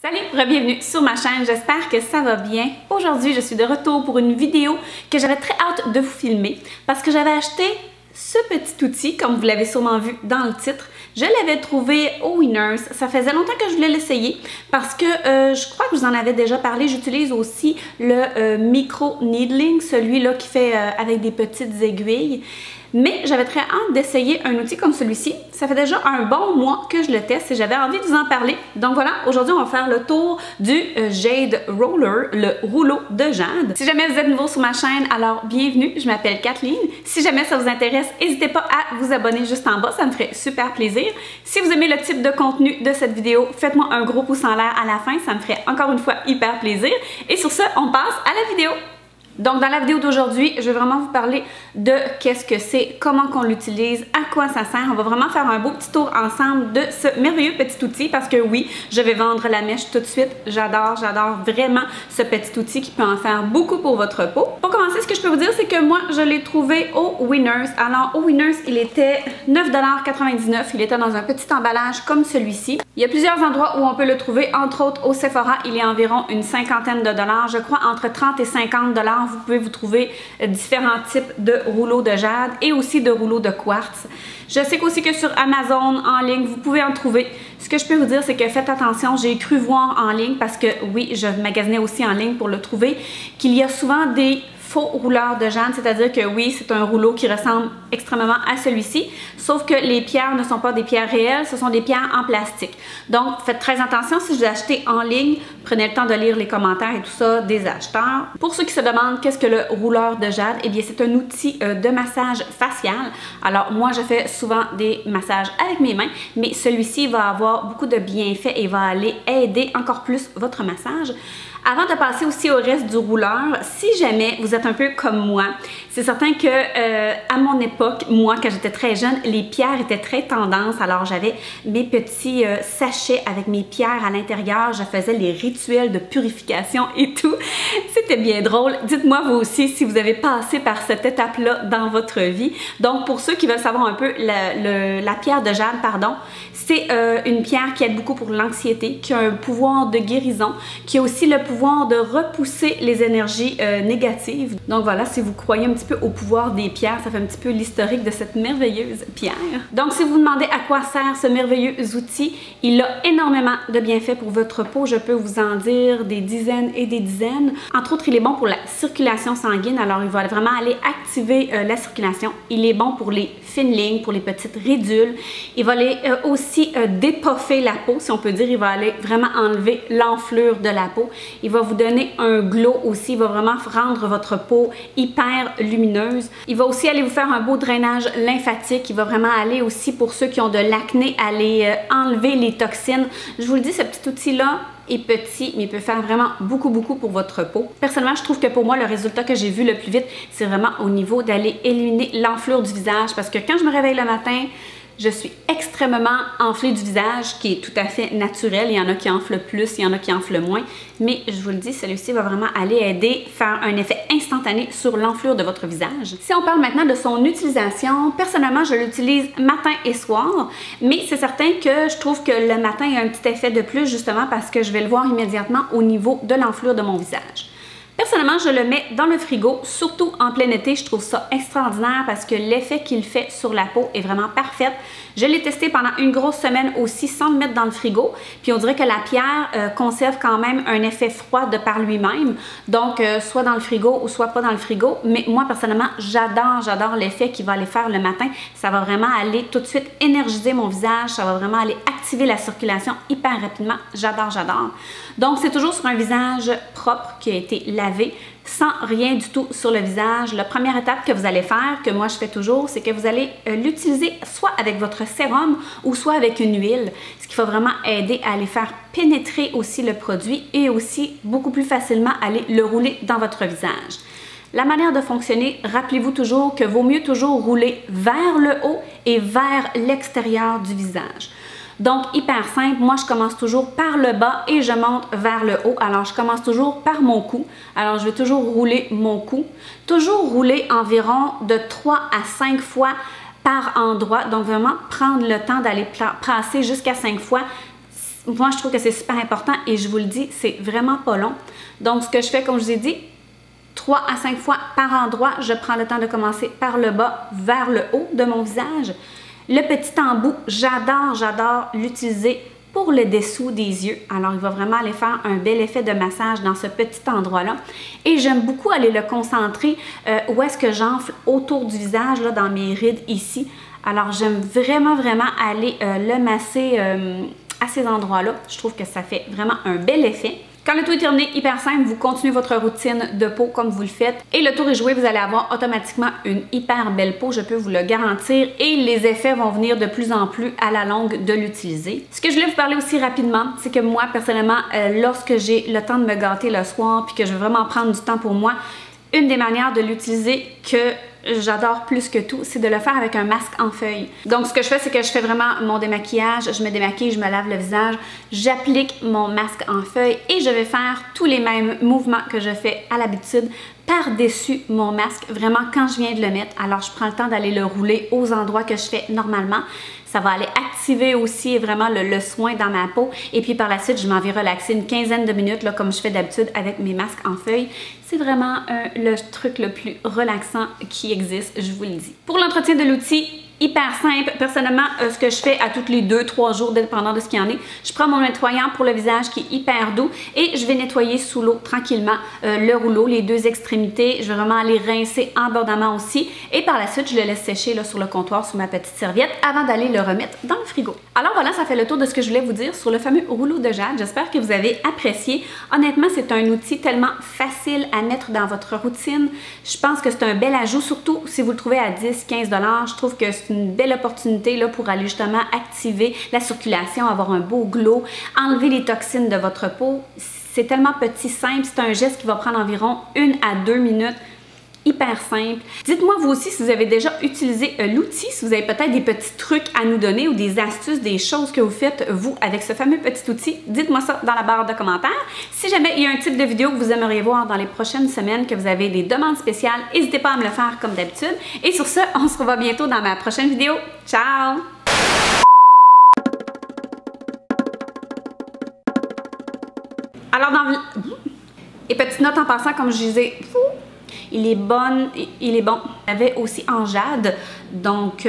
Salut, bienvenue sur ma chaîne, j'espère que ça va bien. Aujourd'hui, je suis de retour pour une vidéo que j'avais très hâte de vous filmer parce que j'avais acheté ce petit outil, comme vous l'avez sûrement vu dans le titre. Je l'avais trouvé au Winners. Ça faisait longtemps que je voulais l'essayer parce que je crois que je vous en avais déjà parlé. J'utilise aussi le micro needling, celui-là qui fait avec des petites aiguilles. Mais j'avais très hâte d'essayer un outil comme celui-ci. Ça fait déjà un bon mois que je le teste et j'avais envie de vous en parler. Donc voilà, aujourd'hui on va faire le tour du Jade Roller, le rouleau de jade. Si jamais vous êtes nouveau sur ma chaîne, alors bienvenue, je m'appelle Kathleen. Si jamais ça vous intéresse, n'hésitez pas à vous abonner juste en bas, ça me ferait super plaisir. Si vous aimez le type de contenu de cette vidéo, faites-moi un gros pouce en l'air à la fin, ça me ferait encore une fois hyper plaisir. Et sur ce, on passe à la vidéo. Donc dans la vidéo d'aujourd'hui, je vais vraiment vous parler de qu'est-ce que c'est, comment qu'on l'utilise, à quoi ça sert. On va vraiment faire un beau petit tour ensemble de ce merveilleux petit outil parce que oui, je vais vendre la mèche tout de suite. J'adore vraiment ce petit outil qui peut en faire beaucoup pour votre peau. Pour commencer, ce que je peux vous dire, c'est que moi, je l'ai trouvé au Winners. Alors au Winners, il était 9,99 $. Il était dans un petit emballage comme celui-ci. Il y a plusieurs endroits où on peut le trouver, entre autres au Sephora, il est environ une cinquantaine de dollars. Je crois entre 30 et 50 $. Vous pouvez vous trouver différents types de rouleaux de jade et aussi de rouleaux de quartz. Je sais qu'aussi que sur Amazon en ligne, vous pouvez en trouver. Ce que je peux vous dire, c'est que faites attention, j'ai cru voir en ligne, parce que oui, je magasinais aussi en ligne pour le trouver, qu'il y a souvent des faux rouleurs de jade, c'est-à-dire que oui, c'est un rouleau qui ressemble extrêmement à celui-ci, sauf que les pierres ne sont pas des pierres réelles, ce sont des pierres en plastique. Donc, faites très attention si vous achetez en ligne, prenez le temps de lire les commentaires et tout ça des acheteurs. Pour ceux qui se demandent qu'est-ce que le rouleur de jade, eh bien c'est un outil de massage facial. Alors moi, je fais souvent des massages avec mes mains, mais celui-ci va avoir beaucoup de bienfaits et va aller aider encore plus votre massage. Avant de passer aussi au reste du rouleur, si jamais vous êtes un peu comme moi, c'est certain que à mon époque, moi quand j'étais très jeune, les pierres étaient très tendance. Alors j'avais mes petits sachets avec mes pierres à l'intérieur, je faisais les rituels de purification et tout. C'était bien drôle. Dites-moi vous aussi si vous avez passé par cette étape-là dans votre vie. Donc pour ceux qui veulent savoir un peu la pierre de jade, pardon, c'est une pierre qui aide beaucoup pour l'anxiété, qui a un pouvoir de guérison, qui a aussi le pouvoir de repousser les énergies négatives. Donc voilà, si vous croyez un petit peu au pouvoir des pierres, ça fait un petit peu l'historique de cette merveilleuse pierre. Donc si vous vous demandez à quoi sert ce merveilleux outil, il a énormément de bienfaits pour votre peau. Je peux vous en dire des dizaines et des dizaines. Entre autres, il est bon pour la circulation sanguine. Alors il va vraiment aller activer la circulation. Il est bon pour les fines lignes, pour les petites ridules. Il va aller aussi dépuffer la peau, si on peut dire. Il va aller vraiment enlever l'enflure de la peau. Il va vous donner un glow aussi, il va vraiment rendre votre peau hyper lumineuse. Il va aussi aller vous faire un beau drainage lymphatique. Il va vraiment aller aussi pour ceux qui ont de l'acné, aller enlever les toxines. Je vous le dis, ce petit outil-là est petit, mais il peut faire vraiment beaucoup pour votre peau. Personnellement, je trouve que pour moi, le résultat que j'ai vu le plus vite, c'est vraiment au niveau d'aller éliminer l'enflure du visage. Parce que quand je me réveille le matin, je suis extrêmement enflée du visage, qui est tout à fait naturel. Il y en a qui enflent plus, il y en a qui enflent moins. Mais je vous le dis, celui-ci va vraiment aller aider, faire un effet instantané sur l'enflure de votre visage. Si on parle maintenant de son utilisation, personnellement, je l'utilise matin et soir. Mais c'est certain que je trouve que le matin, il y a un petit effet de plus, justement parce que je vais le voir immédiatement au niveau de l'enflure de mon visage. Personnellement, je le mets dans le frigo, surtout en plein été. Je trouve ça extraordinaire parce que l'effet qu'il fait sur la peau est vraiment parfait. Je l'ai testé pendant une grosse semaine aussi sans le mettre dans le frigo. Puis on dirait que la pierre conserve quand même un effet froid de par lui-même. Donc, soit dans le frigo ou soit pas dans le frigo. Mais moi, personnellement, j'adore l'effet qu'il va aller faire le matin. Ça va vraiment aller tout de suite énergiser mon visage. Ça va vraiment aller activer la circulation hyper rapidement. J'adore. Donc, c'est toujours sur un visage propre qui a été lavé, sans rien du tout sur le visage. La première étape que vous allez faire, que moi je fais toujours, c'est que vous allez l'utiliser soit avec votre sérum ou soit avec une huile, ce qui va vraiment aider à aller faire pénétrer aussi le produit et aussi beaucoup plus facilement aller le rouler dans votre visage. La manière de fonctionner, rappelez-vous toujours que vaut mieux toujours rouler vers le haut et vers l'extérieur du visage. Donc, hyper simple, moi je commence toujours par le bas et je monte vers le haut. Alors, je commence toujours par mon cou. Alors, je vais toujours rouler mon cou. Toujours rouler environ de 3 à 5 fois par endroit. Donc, vraiment prendre le temps d'aller passer jusqu'à 5 fois. moi, je trouve que c'est super important et je vous le dis, c'est vraiment pas long. Donc, ce que je fais, comme je vous ai dit, 3 à 5 fois par endroit, je prends le temps de commencer par le bas vers le haut de mon visage. Le petit embout, j'adore l'utiliser pour le dessous des yeux. Alors, il va vraiment aller faire un bel effet de massage dans ce petit endroit-là. Et j'aime beaucoup aller le concentrer où est-ce que j'enfle autour du visage, là, dans mes rides ici. Alors, j'aime vraiment aller le masser à ces endroits-là. Je trouve que ça fait vraiment un bel effet. Quand le tout est terminé, hyper simple, vous continuez votre routine de peau comme vous le faites et le tour est joué, vous allez avoir automatiquement une hyper belle peau, je peux vous le garantir, et les effets vont venir de plus en plus à la longue de l'utiliser. Ce que je voulais vous parler aussi rapidement, c'est que moi, personnellement, lorsque j'ai le temps de me gâter le soir puis que je veux vraiment prendre du temps pour moi, une des manières de l'utiliser que j'adore plus que tout, c'est de le faire avec un masque en feuilles. Donc, ce que je fais, c'est que je fais vraiment mon démaquillage, je me démaquille, je me lave le visage, j'applique mon masque en feuilles et je vais faire tous les mêmes mouvements que je fais à l'habitude par-dessus mon masque, vraiment quand je viens de le mettre. Alors, je prends le temps d'aller le rouler aux endroits que je fais normalement. Ça va aller activer aussi vraiment le soin dans ma peau. Et puis par la suite, je m'en vais relaxer une quinzaine de minutes, là, comme je fais d'habitude avec mes masques en feuilles. C'est vraiment le truc le plus relaxant qui existe, je vous le dis. Pour l'entretien de l'outil, hyper simple. Personnellement, ce que je fais à tous les 2-3 jours, dépendant de ce qu'il y en est, je prends mon nettoyant pour le visage qui est hyper doux et je vais nettoyer sous l'eau tranquillement le rouleau, les deux extrémités. Je vais vraiment aller rincer abondamment aussi et par la suite, je le laisse sécher là, sur le comptoir sur ma petite serviette avant d'aller le remettre dans le frigo. Alors voilà, ça fait le tour de ce que je voulais vous dire sur le fameux rouleau de jade. J'espère que vous avez apprécié. Honnêtement, c'est un outil tellement facile à mettre dans votre routine. Je pense que c'est un bel ajout, surtout si vous le trouvez à 10-15 $. Je trouve que c'est une belle opportunité là, pour aller justement activer la circulation, avoir un beau glow, enlever les toxines de votre peau. C'est tellement petit, simple. C'est un geste qui va prendre environ 1 à 2 minutes. Hyper simple. Dites-moi vous aussi si vous avez déjà utilisé l'outil, si vous avez peut-être des petits trucs à nous donner ou des astuces, des choses que vous faites vous avec ce fameux petit outil. Dites-moi ça dans la barre de commentaires. Si jamais il y a un type de vidéo que vous aimeriez voir dans les prochaines semaines, que vous avez des demandes spéciales, n'hésitez pas à me le faire comme d'habitude. Et sur ce, on se revoit bientôt dans ma prochaine vidéo. Ciao! Alors et petite note en passant, comme je disais, il est bon. Il avait aussi en jade, donc